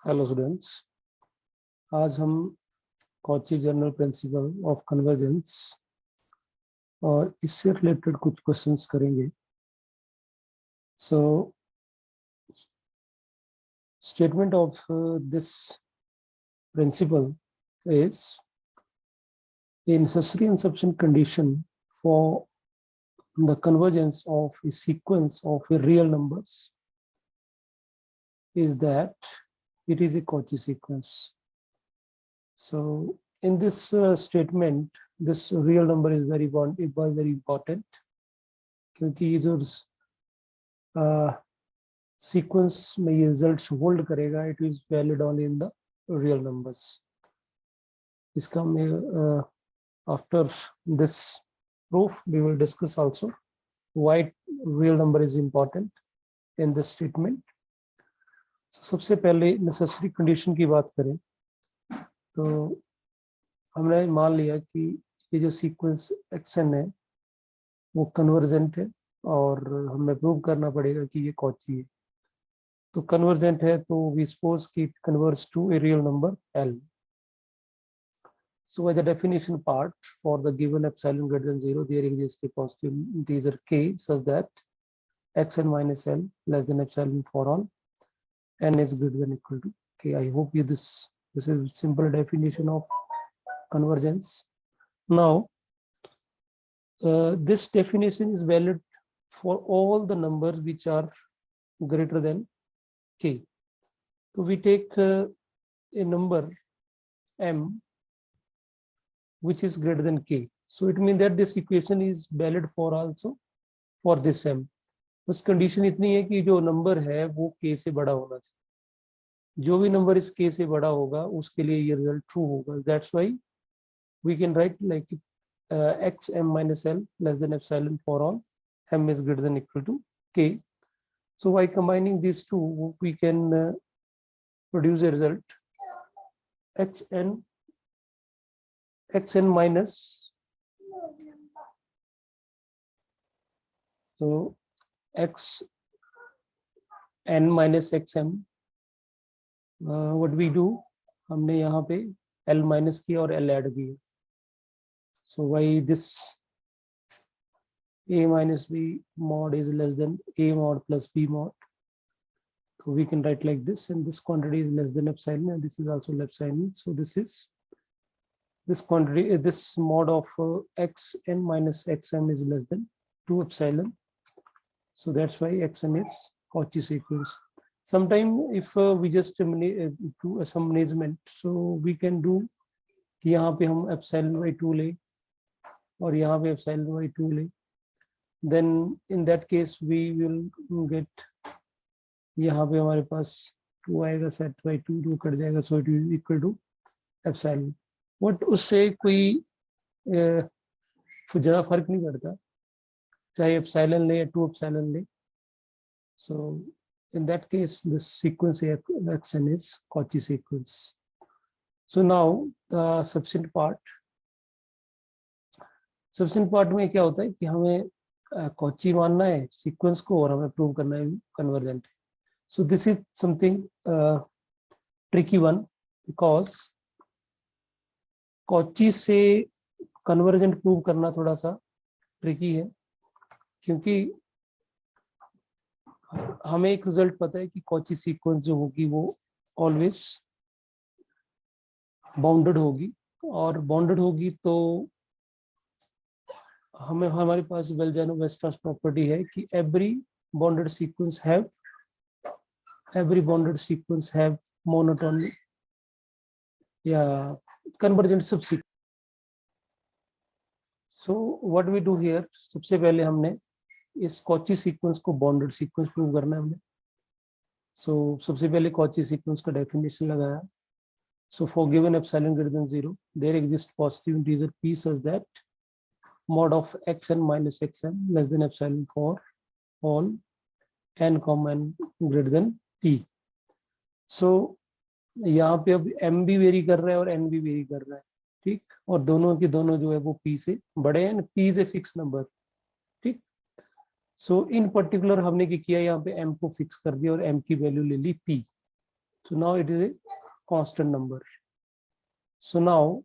Hello students, आज हम Cauchy general principle of convergence और इससे रिलेटेड कुछ क्वेश्चंस करेंगे। So statement of this principle is a necessary and sufficient condition for the convergence of a sequence of real numbers is that it is a Cauchy sequence. So in this statement, this real number is very important क्योंकि ये जो sequence में ये result hold करेगा, it is valid only in the real numbers. इसका मैं after this proof we will discuss also why real number is important in this statement. सबसे पहले नेसेसरी कंडीशन की बात करें तो हमने मान लिया कि ये जो सीक्वेंस एक्सन है वो कन्वर्जेंट है और हमें प्रूव करना पड़ेगा कि ये कॉची है। तो कन्वर्जेंट है तो वी सपोज कि it converts to a real number L. So by the definition part, for the given epsilon greater than 0, there exists a positive integer k such that xn minus L less than epsilon for all n is greater than equal to k. I hope you this is simple definition of convergence. Now this definition is valid for all the numbers which are greater than k. So we take a number m which is greater than k. So it means that this equation is valid for also for this m. बस condition इतनी है कि जो number है वो k से बड़ा होना चाहिए। जो भी नंबर इस k से बड़ा होगा उसके लिए ये रिजल्ट ट्रू होगा। That's why we can write like x m minus L less than epsilon for all m is greater than equal to k. So by combining these two, we can produce a result xn minus, so xn minus xm, what we do, हमने यहाँ पे l minus किया और l add किया। So why this a minus b mod is less than a mod plus b mod. So we can write like this, and this quantity is less than epsilon, and this is also epsilon. So this is this quantity, this mod of xn minus xm is less than 2 epsilon. So that's why xm is Cauchy sequence. Sometime if we just do some management, so we can do कि यहाँ पे हम epsilon by 2 ले और यहाँ पे epsilon by 2 ले, then in that case we will get, यहाँ पे हमारे पास 2 आएगा, set by 2 कट जाएगा, so it is equal to epsilon. What उससे कोई ज़्यादा फर्क नहीं पड़ता, चाहे epsilon ले या 2 epsilon ले. So in that case this sequence xn is Cauchy sequence. So now the subsequent part में क्या होता है कि हमें Cauchy मानना है सीक्वेंस को और हमें प्रूव करना है convergent. So this is something tricky one because Cauchy से कन्वर्जेंट प्रूव करना थोड़ा सा ट्रिकी है, क्योंकि हमें एक रिजल्ट पता है कि Cauchy सीक्वेंस जो होगी वो ऑलवेज बाउंडेड होगी, और बाउंडेड होगी तो हमें हमारे पास वेल-जानो-वेस्ट्रास प्रॉपर्टी है कि every bounded sequence have monotony या convergent subsequence. So what we do here, सबसे पहले हमने इस Cauchy सीक्वेंस को बाउंडेड सीक्वेंस प्रूव करना है हमने. So सबसे पहले Cauchy सीक्वेंस का डेफिनेशन लगाया. So for given epsilon greater than 0, there exists positive integer p such that mod of xn minus xm less than epsilon for all n common greater than p. So यहाँ पे अब m भी very कर रहा है और n भी very कर रहा है, ठीक, और दोनों के दोनों जो है वो p से बड़े हैं. p is a fix number, ठीक. सो इन पर्टिकुलर हमने क्या किया, यहाँ पे m को फिक्स कर दिया और m की वैल्यू ले ली p. So now it is a constant number. So now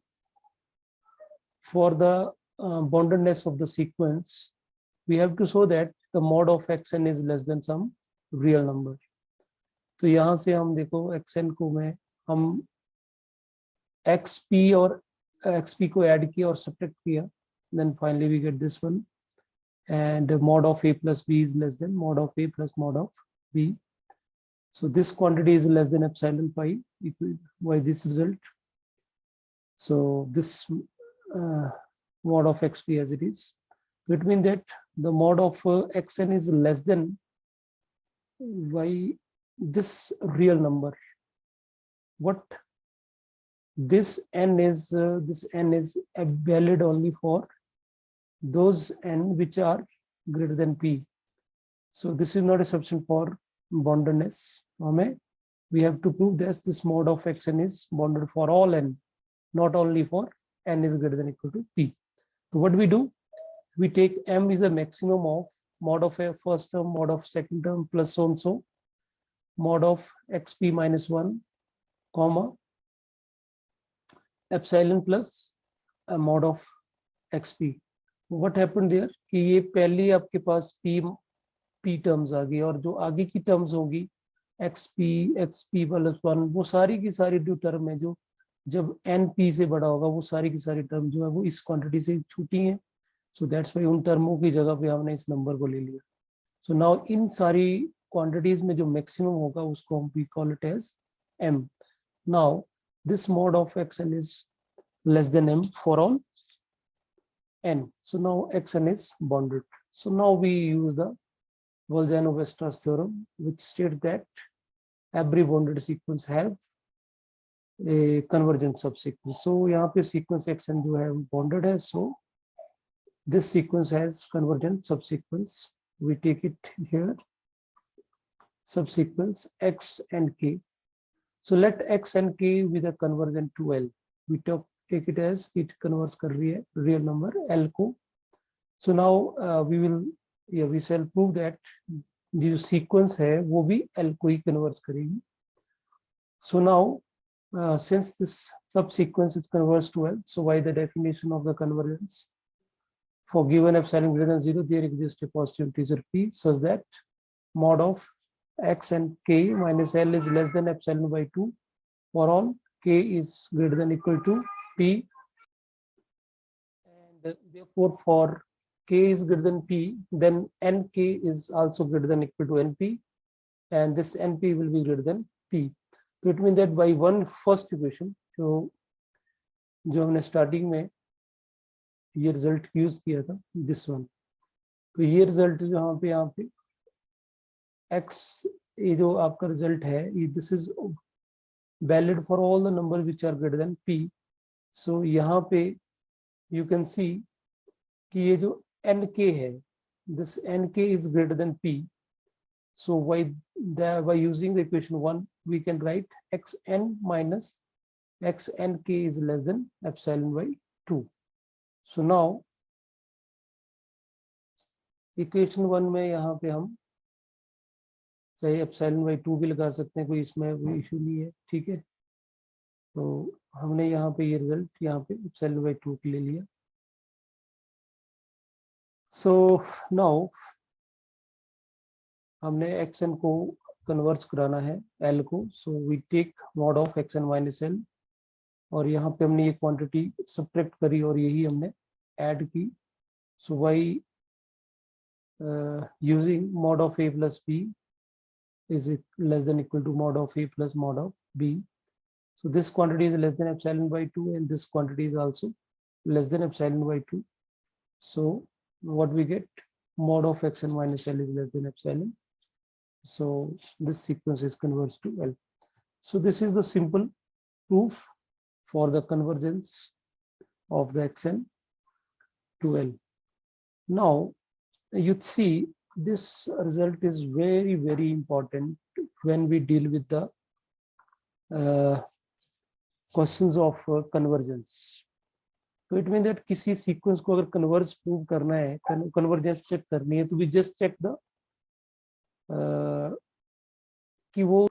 for the boundedness of the sequence, we have to show that the mod of xn is less than some real number. तो यहाँ से हम देखो xn को में हम xp और xp को ऐड किया और सब्ट्रैक्ट किया, then finally we get this one, and mod of a plus b is less than mod of a plus mod of b. So this quantity is less than epsilon pi. Why this result? So this mod of xp as it is. So it means that the mod of xn is less than by this real number. What this n is valid only for those n which are greater than p. So this is not a sufficient for boundedness. We have to prove that this mod of xn is bounded for all n, not only for n is greater than or equal to p. So what we do, we take m is the maximum of mod of a first term, mod of second term, plus so and so, mod of xp minus 1, comma, epsilon plus a mod of xp. What happened there कि ये पहले आपके पास p terms आ गई, और जो आगे की terms होगी xp प्लस 1, वो सारी की सारी जो टर्म है जो जब np से बड़ा होगा, वो सारी की सारी टर्म जो है वो इस क्वांटिटी से छूटी हैं. सो दैट्स वाई उन टर्मों की जगह पे हमने इस नंबर को ले लिया. सो नाउ इन सारी क्वांटिटीज में जो मैक्सिमम होगा उसको हम we call it as m. Now this mod of xn is less than m for all n. So now xn is bounded. So now we use the Bolzano-Weierstrass theorem, which states that every bounded sequence have a convergent subsequence. So यहाँ पे sequence xn जो है bounded है. So this sequence has convergent subsequence. We take it here, subsequence x and k. So let x and k with a convergent to L. We take it as it converts कर रही है real number L को. So now we shall prove that जो sequence है वो भी L को ही converts करेगी. So now since this subsequence is converts to L, so by the definition of the convergence, for given epsilon greater than 0, there exists a positive integer p such that mod of x and k minus L is less than epsilon by 2 for all k is greater than or equal to p, and therefore for k is greater than p, then nk is also greater than or equal to np, and this np will be greater than p. So it means that by one first equation जो हमने starting में ये result use किया था, this one, तो ये result यहाँ पे x, ये जो आपका रिजल्ट है ये this is valid for all the number which are greater than p. So यहाँ पे यू कैन सी कि ये जो nk है, this nk is greater than p. So by using the equation 1, we can write xn minus xnk is less than epsilon by 2. So now equation 1 में यहाँ पे हम चाहे epsilon by 2 भी लगा सकते हैं, कोई इसमें कोई इशू नहीं है, ठीक है. तो हमने यहाँ पे ये रिजल्ट यहाँ पे epsilon by 2 ले लिया. So now हमने xn को कन्वर्ट कराना है l को. So we take mod of xn minus l, और यहाँ पे हमने ये क्वांटिटी सब्ट्रैक्ट करी और यही हमने ऐड की. So by using mod of a plus b is it less than equal to mod of a plus mod of b. So this quantity is less than epsilon by 2, and this quantity is also less than epsilon by 2. So what we get, mod of xn minus l is less than epsilon. So this sequence is converts to L. So this is the simple proof for the convergence of the xn to L. Now you see this result is very, very important when we deal with the questions of convergence. So it means that किसी sequence को अगर converge prove करना है, convergence check करनी है, तो we just check the कि वो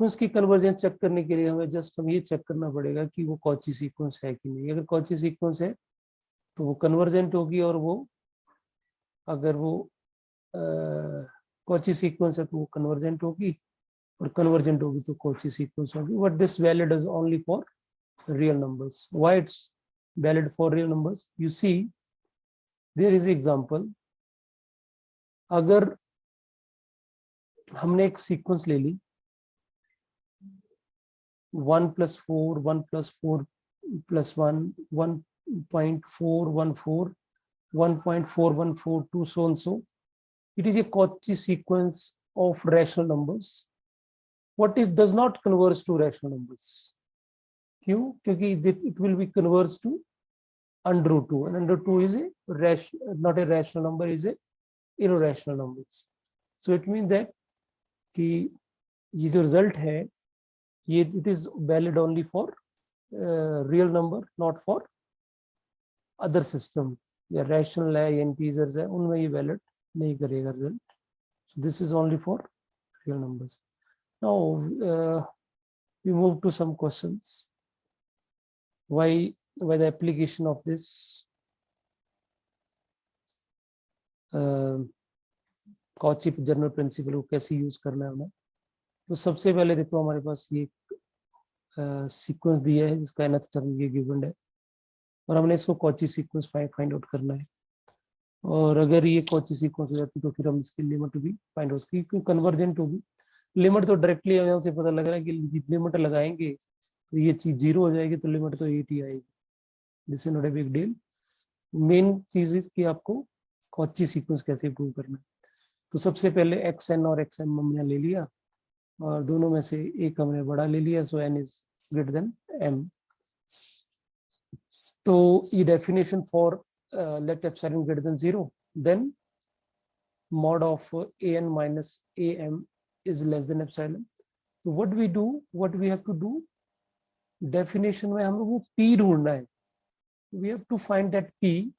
सीक्वेंस की कन्वर्जेंस चेक करने के लिए हमें जस्ट हम ये चेक करना पड़ेगा कि वो कॉची सीक्वेंस है कि नहीं। अगर कॉची सीक्वेंस है तो वो कन्वर्जेंट होगी, और वो अगर वो कॉची सीक्वेंस है तो वो कन्वर्जेंट होगी, और कन्वर्जेंट होगी तो कॉची सीक्वेंस होगी। But this valid is only for real numbers. Why it's valid for real numbers? You see, there is example. अगर हमने एक सीक्वेंस ले ली 1 + 4, 1 + 4 + 1, 1.414, 1.4142, so and so. It is a Cauchy sequence of rational numbers. What it does not converge to rational numbers? क्यों? क्योंकि it will be converged to √2, and √2 is not a rational number, is a irrational numbers. So it means that कि ये जो result है ये it is valid only for real number, not for other system. या rational है या integers है उनमें ये valid नहीं करेगा result. So this is only for real numbers. Now we move to some questions. Why the application of this Cauchy general principal को कैसे यूज करना है हमें? तो सबसे पहले देखो हमारे पास ये सीक्वेंस दिया है जिसका nth टर्म ये गिवन है, और हमने इसको कॉची सीक्वेंस फाइंड आउट करना है। और अगर ये कॉची सीक्वेंस हो जाती तो फिर हम इसकी लिमिट भी फाइंड आउट, क्योंकि कन्वर्जेंट होगी। लिमिट तो डायरेक्टली यहाँ से पता लग रहा है कि लिमिट लगाएंगे तो ये चीज 0 हो जाएगी, तो लिमिट तो 8 ही आएगी। This is not a big deal. Main चीज इज कि आपको कॉची सीक्वेंस कैसे प्रूव करना है। तो सबसे पहले xn और xm हमने ले लिया, और दोनों में से एक हमने बड़ा ले लिया, so n is greater than m। तो ये definition for let epsilon greater than 0, then mod of an minus am is less than epsilon. तो what we have to do, definition में हम लोग को p ढूंढना है। we have to find that p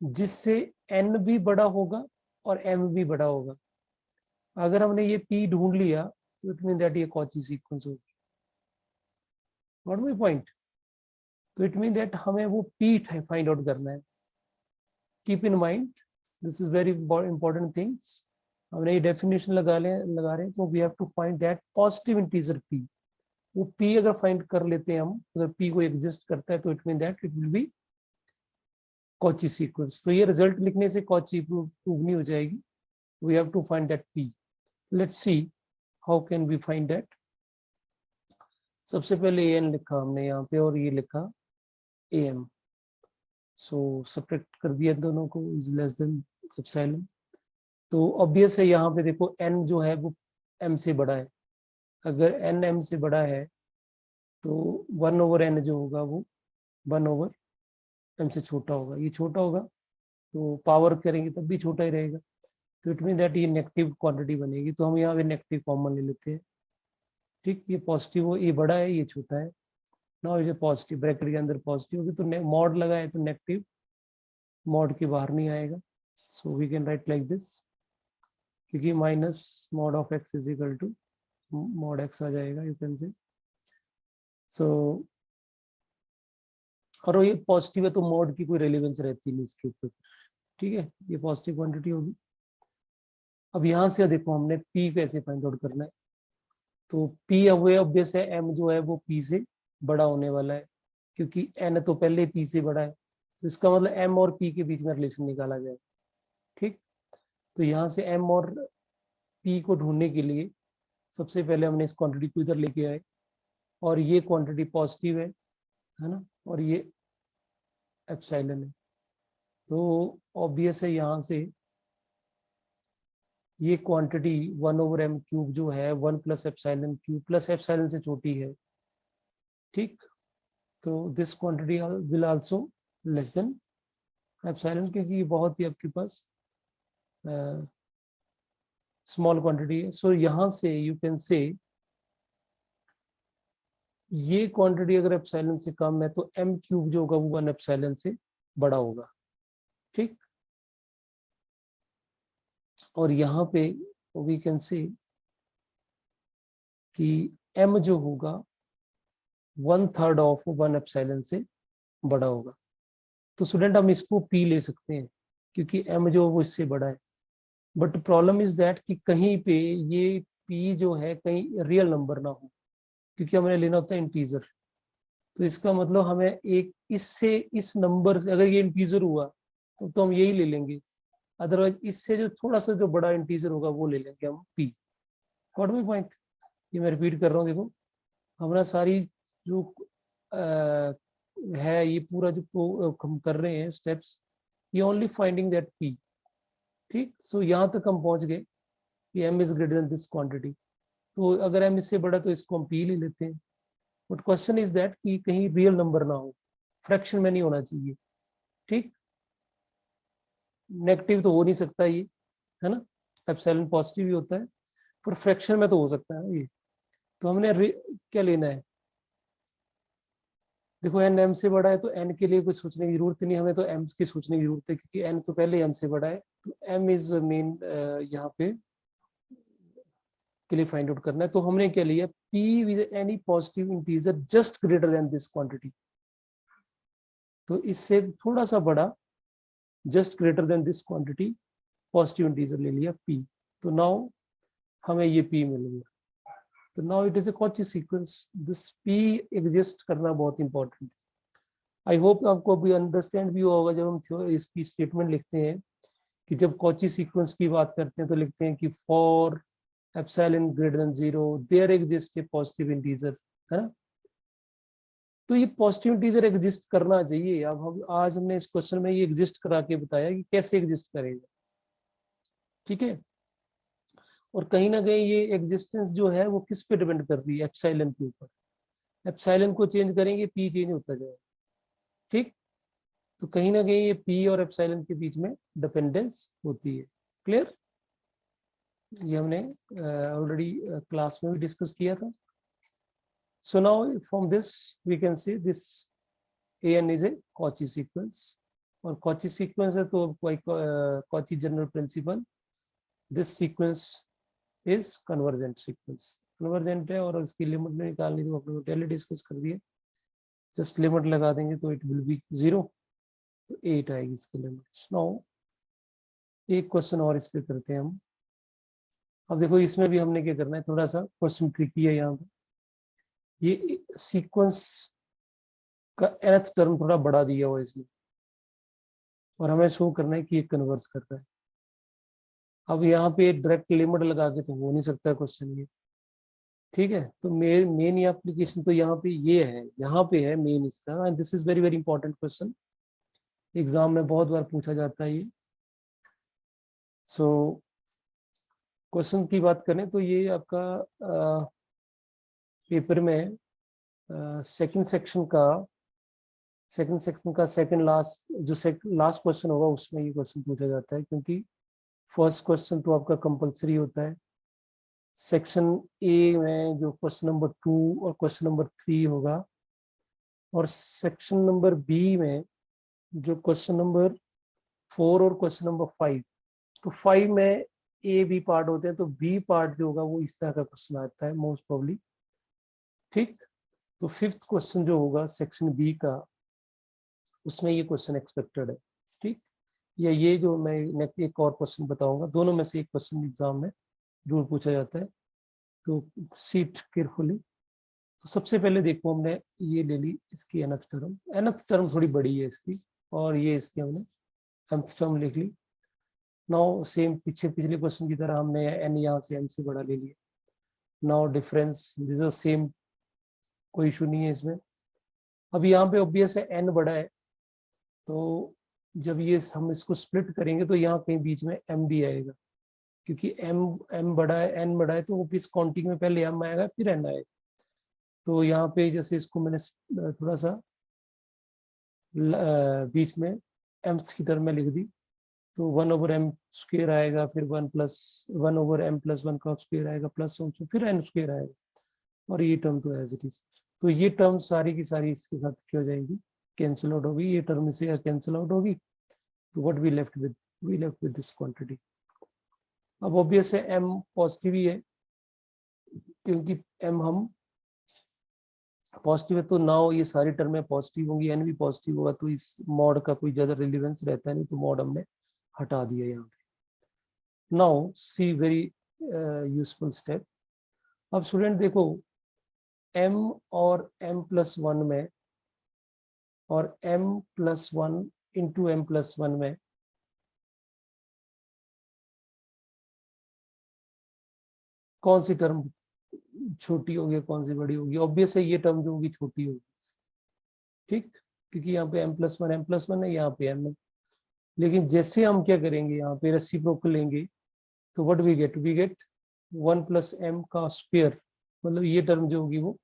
जिससे n भी बड़ा होगा और m भी बड़ा होगा। अगर हमने ये p ढूंढ लिया तो इट मीन दैट ये कॉची सीक्वेंस होगी। What my point? तो इट मीन दैट हमें वो p फाइंड आउट करना है। Keep in mind, this is very important things. हमने ये डेफिनेशन लगा रहे हैं, तो we have to find that positive integer p। वो p अगर फाइंड कर लेते हैं हम, अगर p को एग्जिस्ट करता है तो it mean that it will be Cauchy sequence. तो ये रिजल्ट लिखने से कॉची प्रूव नहीं हो जाएगी। We have to find that p। Let's see how can we find that. सबसे पहले an लिखा हमने यहाँ पे, और ये लिखा am। सो सब्ट्रैक्ट कर दिया दोनों को, इज लेस देन एप्सिलॉन। तो ऑब्वियस है यहाँ पे देखो n जो है वो m से बड़ा है। अगर n m से बड़ा है तो 1/n जो होगा वो 1/m से छोटा होगा। ये छोटा होगा तो पावर करेंगे तब भी छोटा ही रहेगा। तो इट मीन दैट ये नेगेटिव क्वांटिटी बनेगी। तो हम यहाँ पे नेगेटिव कॉमन ले लेते हैं। ठीक, ये पॉजिटिव हो, ये बड़ा है ये छोटा है। नाउ ये पॉजिटिव, ब्रैकेट के अंदर पॉजिटिव होगी तो मॉड लगाए तो नेगेटिव मॉड के बाहर नहीं आएगा। So we can write like this, क्योंकि minus mod of x is equal to mod x आ जाएगा, यू कैन से। सो और ये पॉजिटिव है तो मॉड की कोई रेलेवेंस रहती नहीं इसके ऊपर। ठीक है, ये पॉजिटिव क्वांटिटी होगी। अब यहाँ से देखो हमने p कैसे फाइंड आउट करना है। तो p ऑब्वियस है, m जो है वो p से बड़ा होने वाला है, क्योंकि n तो पहले p से बड़ा है। तो इसका मतलब m और p के बीच में रिलेशन निकाला जाए। ठीक, तो यहाँ से m और p को ढूंढने के लिए सबसे पहले हमने इस क्वांटिटी को इधर लेके आए, और ये क्वांटिटी पॉजिटिव है ना, और ये एप्सिलॉन है। तो ऑब्वियस है यहाँ से ये क्वांटिटी 1/m³ जो है 1 + एप्सिलॉन³ प्लस एप्सिलॉन से छोटी है। ठीक, तो this quantity will also less than epsilon, क्योंकि ये बहुत ही आपके पास स्मॉल क्वांटिटी है। सो यहाँ से यू कैन से ये क्वांटिटी अगर एप्सिलॉन से कम है तो m³ जो होगा वो 1 एप्सिलॉन से बड़ा होगा। ठीक, और यहाँ पे वी कैन सी कि m जो होगा 1/3 ऑफ 1 एप्सिलॉन से बड़ा होगा। तो स्टूडेंट हम इसको p ले सकते हैं क्योंकि m जो वो इससे बड़ा है। बट प्रॉब्लम इज दैट कि कहीं पे ये p जो है कहीं रियल नंबर ना हो, क्योंकि हमें लेना होता है इंटीजर। तो इसका मतलब हमें एक इससे इस नंबर से अगर ये इंटीजर हुआ तो हम यही ले लेंगे, अदरवाइज इससे जो थोड़ा सा जो बड़ा इंटीजर होगा वो ले लेंगे हम p। Got my point? ये मैं रिपीट कर रहा हूँ, देखो हमारा सारी जो है ये पूरा जो हम कर रहे हैं स्टेप्स, ये ओनली फाइंडिंग दैट p। ठीक, सो यहाँ तक हम पहुंच गए कि m is greater then this quantity. तो अगर m इससे बड़ा तो इसको हम p ले लेते हैं। बट क्वेश्चन इज दैट कि कहीं रियल नंबर ना हो, फ्रैक्शन में नहीं होना चाहिए। ठीक, नेगेटिव तो हो नहीं सकता ये, है ना, एप्सिलॉन पॉजिटिव ही होता है, पर फ्रैक्शन में तो हो सकता है ये। तो हमने क्या लेना है, देखो n m से बड़ा है तो n के लिए कुछ सोचने की जरूरत नहीं, हमें तो m की सोचने की जरूरत है क्योंकि n तो पहले m से बड़ा है। तो m इज मेन यहाँ पे के लिए फाइंड आउट करना है। तो हमने क्या लिया, p with any positive integer just greater then this quantity. तो इससे थोड़ा सा बड़ा, just greater then this quantity, positive integer ले लिया p। तो नाउ हमें ये p मिल गया। तो now it is a Cauchy sequence, this p exist करना बहुत इंपॉर्टेंट है। आई होप आपको अभी अंडरस्टैंड भी होगा जब हम इसकी स्टेटमेंट लिखते हैं कि जब कॉची सीक्वेंस की बात करते हैं तो लिखते हैं कि for epsilon greater than 0 there exist a positive integer, है ना। तो ये पॉजिटिव इंटीजर एग्जिस्ट करना चाहिए। अब हम आज हमने इस क्वेश्चन में ये एग्जिस्ट करा के बताया कि कैसे एग्जिस्ट करेगा। ठीक है, और कहीं ना कहीं ये एग्जिस्टेंस जो है वो किस पे डिपेंड कर रही है, एप्सिलॉन के ऊपर। एप्सिलॉन को चेंज करेंगे p चेंज होता जाएगा। ठीक, तो कहीं ना कहीं ये p और एप्सिलॉन के बीच में डिपेंडेंस होती है। क्लियर? ये हमने ऑलरेडी क्लास में भी डिस्कस किया था। So now from this we can see this an is a Cauchy sequence, और कॉची सीक्वेंस है तो कोई Cauchy general principle, this sequence is convergent sequence. Convergent है और उसकी लिमिट में निकालनी तो अपने पहले डिस्कस कर दिए। जस्ट लिमिट लगा देंगे तो इट विल बी 0, तो 8 आएगी इसकी लिमिट। नाउ एक क्वेश्चन और इस पे करते हैं हम। अब देखो इसमें भी हमने क्या करना है, थोड़ा सा क्वेश्चन ट्रिकी है यहाँ पे। ये सीक्वेंस का nth टर्म थोड़ा बड़ा दिया हुआ है इसमें, और हमें शो करना है कि ये कन्वर्ज कर रहा है। अब यहाँ पे डायरेक्ट लिमिट लगा के तो हो नहीं सकता क्वेश्चन ये। ठीक है, तो मेन एप्लीकेशन तो यहाँ पे ये है, यहाँ पे है मेन इसका। And this is very very important question, exam में बहुत बार पूछा जाता है ये। सो क्वेश्चन की बात करें तो ये आपका पेपर में सेकंड सेक्शन का सेकंड लास्ट जो लास्ट क्वेश्चन होगा उसमें ये क्वेश्चन पूछा जाता है, क्योंकि फर्स्ट क्वेश्चन तो आपका कंपलसरी होता है। सेक्शन ए में जो क्वेश्चन नंबर 2 और क्वेश्चन नंबर 3 होगा, और सेक्शन नंबर बी में जो क्वेश्चन नंबर 4 और क्वेश्चन नंबर 5, तो 5 में ए बी पार्ट होते हैं, तो बी पार्ट जो होगा वो इस तरह का क्वेश्चन आता है मोस्ट प्रोबेबली। ठीक, तो फिफ्थ क्वेश्चन जो होगा सेक्शन बी का, उसमें ये क्वेश्चन एक्सपेक्टेड है। ठीक, या ये जो मैं नेक्स्ट एक और क्वेश्चन बताऊंगा, दोनों में से एक क्वेश्चन एग्जाम में जरूर पूछा जाता है, तो सीट केयरफुली। तो सबसे पहले देखो हमने ये ले ली इसकी nth टर्म, nth टर्म थोड़ी बड़ी है इसकी, और ये इसकी हमने nth टर्म लिख ली। नाउ सेम पिछले क्वेश्चन की तरह हमने n यहाँ से m से बड़ा ले लिया। नाउ डिफरेंस दिस सेम, कोई इशू नहीं है इसमें। अब यहाँ पे ऑब्वियस है n बड़ा है, तो जब ये हम इसको स्प्लिट करेंगे तो यहाँ कहीं बीच में m भी आएगा, क्योंकि m बड़ा है, n बड़ा है, तो वो किस काउंटिंग में पहले m आएगा फिर n आएगा। तो यहाँ पे जैसे इसको मैंने थोड़ा सा बीच में एम्स की टर्म में लिख दी, तो 1/m² आएगा, फिर 1/m+1 का स्क्वायर आएगा, प्लस फिर n² आएगा, और ये टर्म तो एज इट इज। तो ये टर्म सारी की सारी इसके साथ क्या हो जाएगी, कैंसिल आउट होगी, ये टर्म इसे कैंसिल आउट होगी। तो what we left with this quantity. अब ऑब्वियस है m पॉजिटिव ही है, क्योंकि m हम पॉजिटिव है तो नाउ ये सारी टर्में पॉजिटिव होंगी, n भी पॉजिटिव होगा, तो इस मॉड का कोई ज्यादा रिलेवेंस रहता नहीं, तो मॉड हमने हटा दिया यहाँ पे। Now see very useful step. अब स्टूडेंट देखो m और m+1 में और m+1 इंटू m+1 में कौन सी टर्म छोटी होगी, कौन सी बड़ी होगी? ऑब्वियस है ये टर्म जो होगी छोटी होगी, ठीक, क्योंकि यहाँ पे m+1 है, यहाँ पे m है। लेकिन जैसे हम क्या करेंगे, यहाँ पे रेसिप्रोकल लेंगे, तो व्हाट वी गेट 1+m का स्क्वायर, मतलब ये टर्म जो होगी वो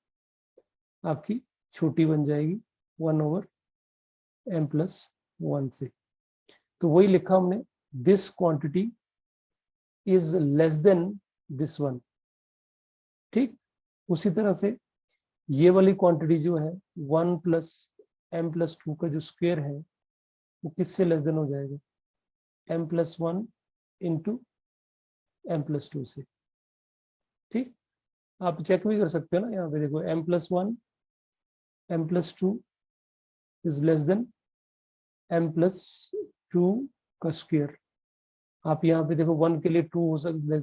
आपकी छोटी बन जाएगी 1/m+1 से। तो वही लिखा हमने, this quantity is less then this one, ठीक। उसी तरह से ये वाली क्वांटिटी जो है 1+m+2 का जो स्क्वायर है वो किससे लेस देन हो जाएगा, m+1 इंटू m+2 से, ठीक। आप चेक भी कर सकते हो ना, यहाँ पे देखो m+1 m+2 is less then m+2 का स्क्वायर। आप यहाँ पे देखो 1 के लिए 2 हो सकता है,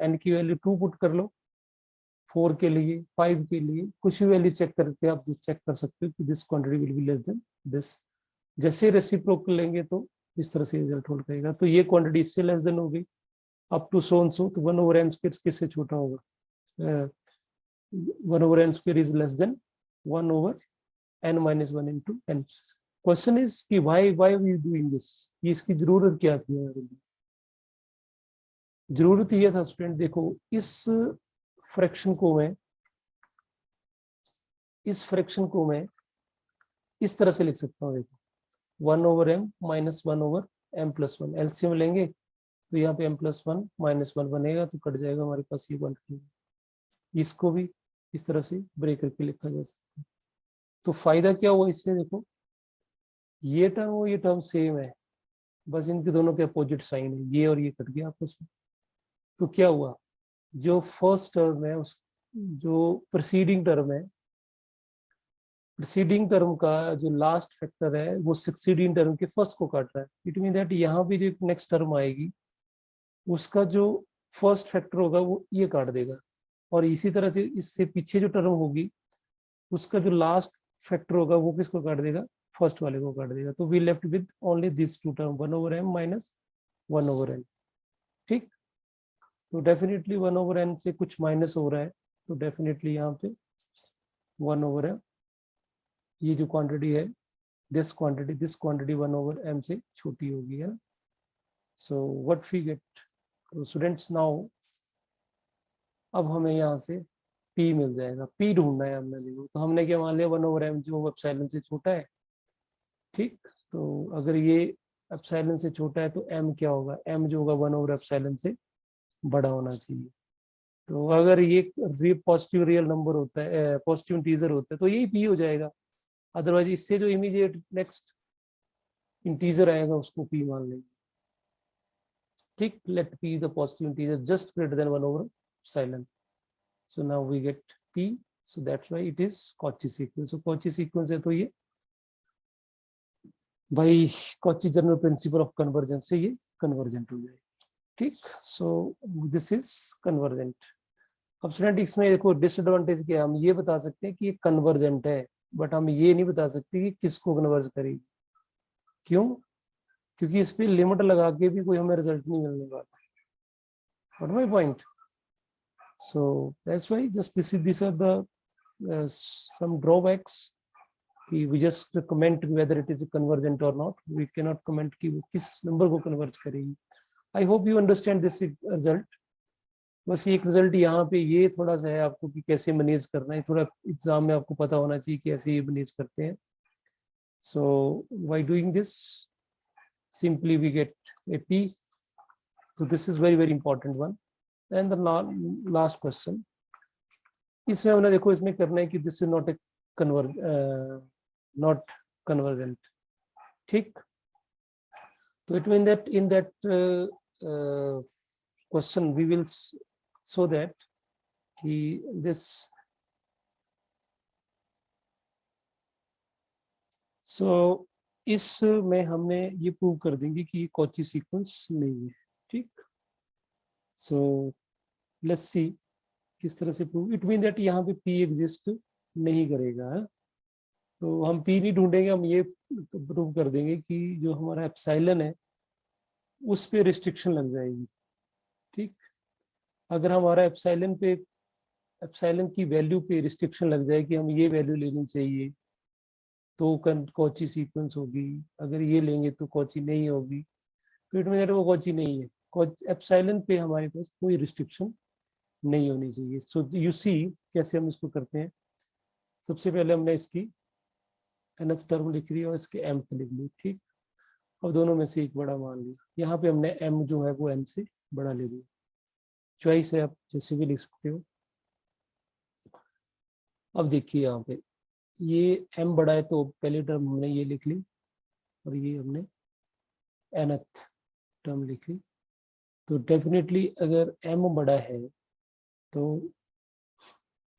n की वैल्यू 2 पुट कर लो, 4 के लिए, 5 के लिए, कुछ भी वैल्यू चेक करके आप चेक कर सकते हो कि this quantity will be less than this. जैसे रेसिप्रोकल लेंगे तो इस तरह से रिजल्ट होल्ड करेगा। तो ये क्वांटिटी इससे लेस देन हो गई, up to so and so, तो 1/m² किससे छोटा होगा, 1/m² is less than 1/n-1 into n। Question is कि व्हाई वी डूइंग दिस, ये इसकी जरूरत क्या थी हमारे लिए? जरूरत ये था स्टूडेंट, देखो इस फ्रैक्शन को मैं इस तरह से लिख सकता हूँ, देखो 1/m माइनस 1/m+1, एलसीएम लेंगे तो यहाँ पे m+1 -1 बनेगा, तो कट जाएगा हमारे पास ये क्वांटिटी। इसको भी इस तरह से ब्रेक करके लिखा जा सकता है। तो फायदा क्या हुआ इससे, देखो ये टर्म और ये टर्म सेम है, बस इनके दोनों के अपोजिट साइन है, ये और ये कट गया आपस में। तो क्या हुआ, जो फर्स्ट टर्म है उस जो प्रीसीडिंग टर्म का जो लास्ट फैक्टर है वो सक्सीडिंग टर्म के फर्स्ट को काट रहा है। इट मीन दैट यहाँ भी जो नेक्स्ट टर्म आएगी उसका जो फर्स्ट फैक्टर होगा वो ये काट देगा, और इसी तरह से इससे पीछे जो टर्म होगी उसका जो लास्ट फैक्टर होगा वो किसको काट देगा, फर्स्ट वाले को काट देगा। तो we left with only this two term, 1/m minus 1/n, ठीक। तो डेफिनेटली 1/n से कुछ माइनस हो रहा है, तो डेफिनेटली यहाँ पे 1/m, ये जो क्वांटिटी है दिस क्वांटिटी 1/m से छोटी होगी, है ना। So what we get, students now अब हमें यहाँ से P मिल जाएगा। P ढूंढना है हमने, देखो तो हमने क्या मान लिया 1/m जो एप्सिलॉन से छोटा है, ठीक। तो अगर ये एप्सिलॉन से छोटा है तो m क्या होगा, m जो होगा 1/ε से बड़ा होना चाहिए। तो अगर ये पॉजिटिव रियल नंबर होता है, पॉजिटिव इंटीजर होता है, तो यही P हो जाएगा। अदरवाइज इससे जो इमीडिएट नेक्स्ट इंटीजर आएगा उसको P मान लेंगे, ठीक। Let P the positive integer just greater than 1/ε। So now we get P, so that's why it is Cauchy sequence। So Cauchy sequence है तो ये भाई Cauchy general principle of convergence से ये कन्वर्जेंट हो जाएगा, ठीक। So this is convergent. अब स्टूडेंट इसमें देखो डिसएडवांटेज क्या है, हम ये बता सकते हैं कि ये कन्वर्जेंट है, बट हम ये नहीं बता सकते कि किसको कन्वर्ज करेगी। क्यों? क्योंकि इस पे लिमिट लगा के भी कोई हमें रिजल्ट नहीं मिलने वाला। What my point? So that's why just these are the some drawbacks. We just comment whether it is convergent or not. We cannot comment कि वो किस नंबर को कन्वर्ज करेगी। I hope you understand this result। बस एक result यहाँ पे ये थोड़ा सा है आपको कि कैसे मैनेज करना है, थोड़ा एग्जाम में आपको पता होना चाहिए कैसे ये मैनेज करते हैं। So by doing this simply we get a P। So this is very important one। And the last question, इसमें हमने देखो इसमें करना है कि this is not a not convergent, ठीक। तो it mean that in that question we will so that कि दिस सो इस में हमने ये प्रूव कर देंगे कि ये कॉची सीक्वेंस नहीं है। ठीक, सो लेट्स सी किस तरह से प्रूव। इट मीन दैट यहाँ पे पी एग्जिस्ट नहीं करेगा है? तो हम पी नहीं ढूंढेंगे, हम ये प्रूव कर देंगे कि जो हमारा एप्सिलॉन है उस पे रिस्ट्रिक्शन लग जाएगी। ठीक, अगर हमारा एप्सिलॉन की वैल्यू पे रिस्ट्रिक्शन लग जाए कि हम ये वैल्यू लेनी चाहिए तो कॉची सीक्वेंस होगी, अगर ये लेंगे तो कॉची नहीं होगी, तो इट मीन वो कॉची नहीं है। एप्सिलॉन पे हमारे पास कोई रिस्ट्रिक्शन नहीं होनी चाहिए। सो यू सी कैसे हम इसको करते हैं। सबसे पहले हमने इसकी nth टर्म लिख ली और इसके mth लिख ली। ठीक, और दोनों में से एक बड़ा मान लिया। यहाँ पे हमने m जो है वो n से बड़ा ले लिया। चॉइस है, आप जैसे भी लिख सकते हो। अब देखिए यहाँ पे ये m बड़ा है तो पहली टर्म हमने ये लिख ली और ये हमने nth टर्म लिख ली। तो डेफिनेटली अगर m बड़ा है तो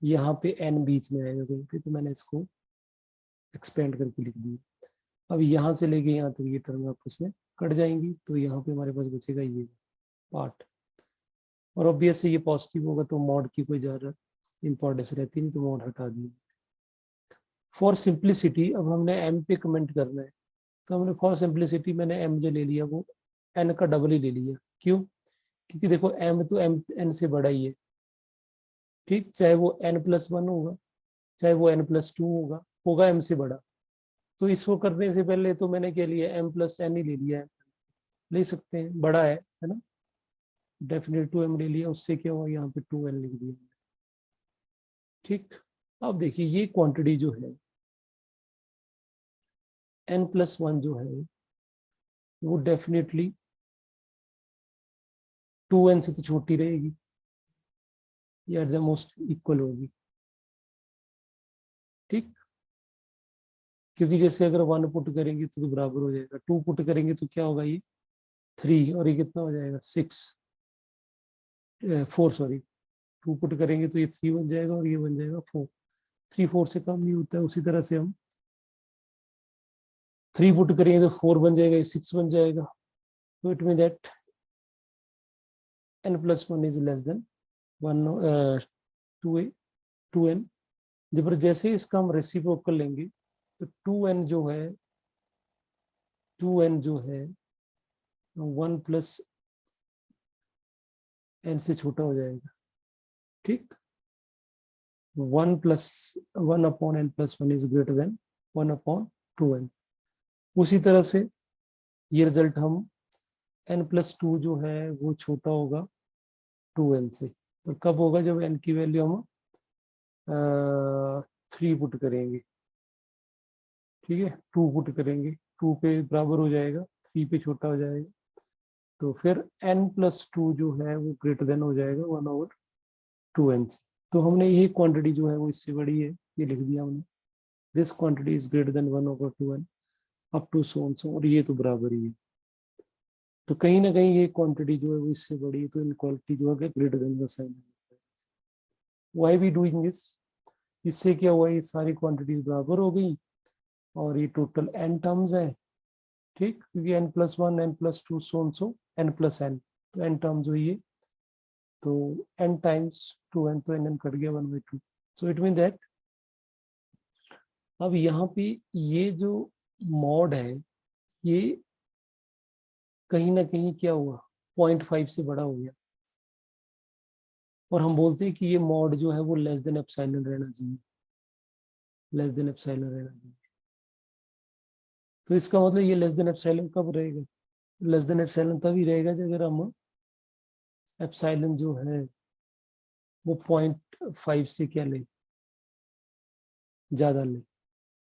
यहाँ पे n बीच में आएगा कहीं पे, तो मैंने इसको एक्सपेंड करके लिख दिया। अब यहाँ से लेके यहाँ तक ये टर्म आपस में कट जाएंगी, तो यहाँ पे हमारे पास बचेगा ये पार्ट। और ऑब्वियस से ये पॉजिटिव होगा तो मॉड की कोई ज़्यादा इंपॉर्टेंस रहती नहीं, तो मॉड हटा दिए। फॉर सिंप्लिसिटी अब हमने m पे कमेंट करना है, तो हमने फॉर सिंप्लिसिटी मैंने m जो ले लिया वो n का डबल ही ले लिया। क्यों? क्योंकि देखो m तो n से बड़ा ही है। ठीक, चाहे वो n+1 होगा, चाहे वो n+2 होगा m से बड़ा। तो इसको करने से पहले तो मैंने क्या लिया, m+n ही ले लिया है। ले सकते हैं, बड़ा है ना, डेफिनेट 2m ले लिया, उससे क्या हुआ यहाँ पे 2n लिख दिया। ठीक, अब देखिए ये क्वांटिटी जो है n+1 जो है वो डेफिनेटली 2n से तो छोटी रहेगी या एट द मोस्ट इक्वल होगी। ठीक, क्योंकि जैसे अगर 1 पुट करेंगे तो बराबर हो जाएगा, 2 पुट करेंगे तो क्या होगा, ये 3, और ये कितना हो जाएगा 4 सॉरी, 2 पुट करेंगे तो ये 3 बन जाएगा और ये बन जाएगा 4। 3 4 से कम नहीं होता है। उसी तरह से हम 3 पुट करेंगे तो 4 बन जाएगा, ये 6 बन जाएगा। तो it mean that n+1 is less then 2n। जब जैसे इसका हम रेसिप्रोकल लेंगे तो 2n जो है 1+n से छोटा हो जाएगा। ठीक, 1+1/n+1 is greater than 1/2n। उसी तरह से ये रिजल्ट हम n+2 जो है वो छोटा होगा 2n से। और कब होगा, जब n की वैल्यू हम 3 पुट करेंगे। ठीक है, 2 पुट करेंगे, 2 पे बराबर हो जाएगा, 3 पे छोटा हो जाएगा, तो फिर n+2 जो है वो ग्रेटर देन हो जाएगा 1/2n से। तो हमने ये क्वांटिटी जो है वो इससे बड़ी है, ये लिख दिया हमने, this quantity is greater than 1/2n up to so so, और ये तो बराबर ही है। तो कहीं ना कहीं ये क्वांटिटी जो है वो इससे बड़ी है, तो इनक्वालिटी जो है ग्रेटर देन का sign. Why we doing this? इससे क्या हुआ, ये सारी क्वांटिटीज बराबर हो गई और ये टोटल n टर्म्स है। ठीक, क्योंकि n+1 n+2 सो n+n, तो n टर्म्स हुई है, तो n टाइम्स 2n, तो n कट गया 1/2। सो इट मीन दैट अब यहाँ पे ये जो मॉड है ये कहीं ना कहीं क्या हुआ, 0.5 से बड़ा हो गया, और हम बोलते हैं कि ये मॉड जो है वो लेस देन एप्सिलॉन रहना चाहिए, लेस देन एप्सिलॉन रहना चाहिए। तो इसका मतलब ये लेस देन एप्सिलॉन कब रहेगा, लेस देन एप्सिलॉन तभी रहेगा जब अगर हम एप्सिलॉन जो है वो 0.5 से क्या ले, ज्यादा ले,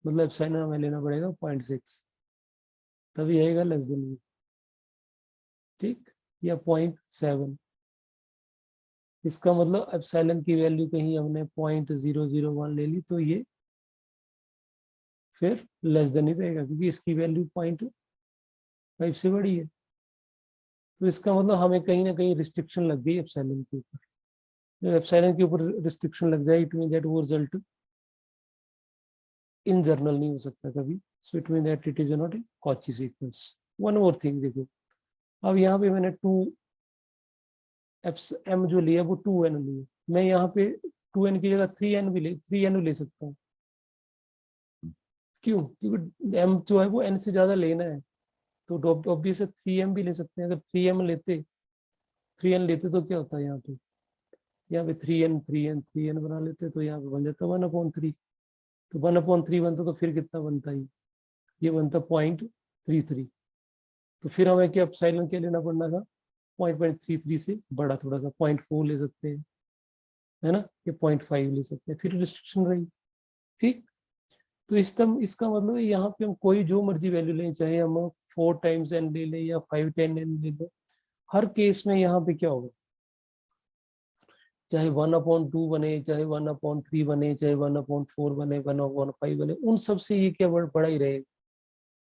मतलब एप्सिलॉन हमें लेना पड़ेगा 0.6, तभी आएगा लेस देन। ठीक, या 0.7। इसका मतलब एप्सिलॉन की वैल्यू कहीं हमने 0.001 ले ली तो ये फिर लेस देन ही रहेगा, क्योंकि इसकी वैल्यू 0.5 से बड़ी है। तो इसका मतलब हमें कहीं ना कहीं रिस्ट्रिक्शन लग गई एप्सिलॉन के ऊपर। जब एप्सिलॉन के ऊपर रिस्ट्रिक्शन लग जाए इट मीन दैट वो रिजल्ट इन जनरल नहीं हो सकता कभी, so it mean that it is not A Cauchy sequence. One more thing देखो, अब यहाँ पे मैंने 2m जो लिया वो 2n लिया, मैं यहाँ पे 2n की जगह 3n ले सकता हूँ। क्यों? क्योंकि m जो है वो n से ज्यादा लेना है, तो ऑब्वियस 3m भी ले सकते हैं। अगर 3m लेते 3n लेते तो क्या होता है, यहाँ पे 3n बना लेते तो यहाँ पे बन जाता 1/3। तो 1/3 बनता तो फिर कितना बनता है, ये बनता 0.33। तो फिर हमें क्या एप्सिलॉन क्या लेना पड़ना था, 0.33 से बड़ा, थोड़ा सा 0.4 ले सकते हैं, है ना, ये 0.5 ले सकते हैं, फिर रिस्ट्रिक्शन रही। ठीक, तो इसका मतलब है यहाँ पे हम कोई जो मर्जी वैल्यू लें, चाहे हम 4 टाइम्स n ले लें या 5 10 n ले लें, हर केस में यहाँ पे क्या होगा, चाहे 1/2 बने, चाहे 1/3 बने, चाहे 1/4 बने, 1/5 बने, उन सब से ये क्या बड़ा ही रहेगा।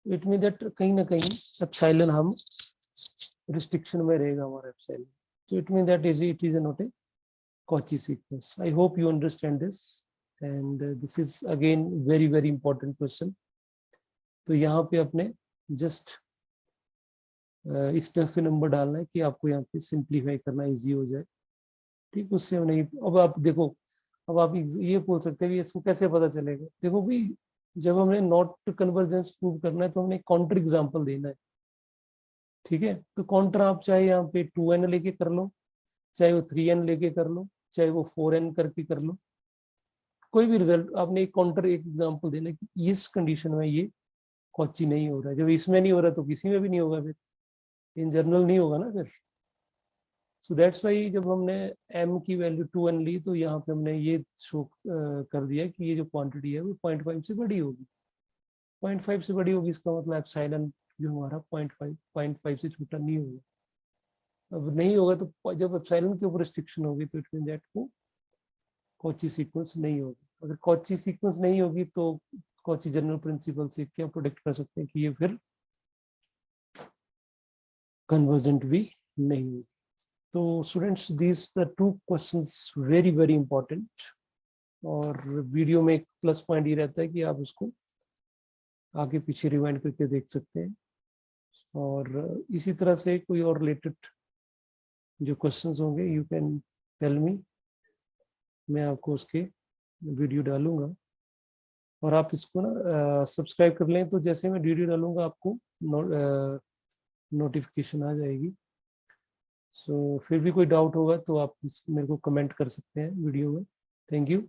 इट मीन दैट कहीं ना कहीं एप्सिलॉन हम रिस्ट्रिक्शन में रहेगा हमारा epsilon, so it means that it is not a Cauchy sequence. I hope you understand this, and this is again very important question. तो यहाँ पे अपने जस्ट इस तरह से नंबर डालना है कि आपको यहाँ पे सिंप्लीफाई करना इजी हो जाए। ठीक, उससे हम नहीं, अब आप देखो, अब आप ये बोल सकते हैं इसको कैसे पता चलेगा। देखो भाई, जब हमने नॉट कन्वर्जेंस प्रूव करना है तो हमने काउंटर एग्जांपल देना है। ठीक है, तो काउंटर आप चाहे यहाँ पे 2n लेके कर लो, चाहे वो 3n लेके कर लो, चाहे वो 4n करके कर लो, कोई भी रिजल्ट आपने एक काउंटर एक एग्जांपल देना कि इस कंडीशन में ये कॉची नहीं हो रहा है। जब इसमें नहीं हो रहा तो किसी में भी नहीं होगा, फिर इन जनरल नहीं होगा ना फिर। सो दैट्स वाई जब हमने m की वैल्यू 2n ली तो यहाँ पे हमने ये शो कर दिया कि ये जो क्वांटिटी है वो 0.5 से बड़ी होगी। 0.5 से बड़ी होगी इसका मतलब एप्सिलॉन जो हमारा 0.5 से छोटा नहीं होगा। अब नहीं होगा तो जब एप्सिलॉन के ऊपर रिस्ट्रिक्शन होगी तो इट मीन दैट को कॉची सीक्वेंस नहीं होगी। अगर कॉची सीक्वेंस नहीं होगी तो कॉची जनरल प्रिंसिपल से क्या प्रोडिक्ट कर सकते हैं कि ये फिर कन्वर्जेंट भी नहीं होगी। तो students these the 2 questions very important, और वीडियो में एक प्लस पॉइंट ये रहता है कि आप उसको आगे पीछे रिवाइंड करके देख सकते हैं, और इसी तरह से कोई और रिलेटेड जो क्वेश्चंस होंगे यू कैन टेल मी, मैं आपको उसके वीडियो डालूंगा। और आप इसको ना सब्सक्राइब कर लें तो जैसे मैं वीडियो डालूंगा आपको नोटिफिकेशन आ जाएगी। सो फिर भी कोई डाउट होगा तो आप मेरे को कमेंट कर सकते हैं वीडियो में। Thank you.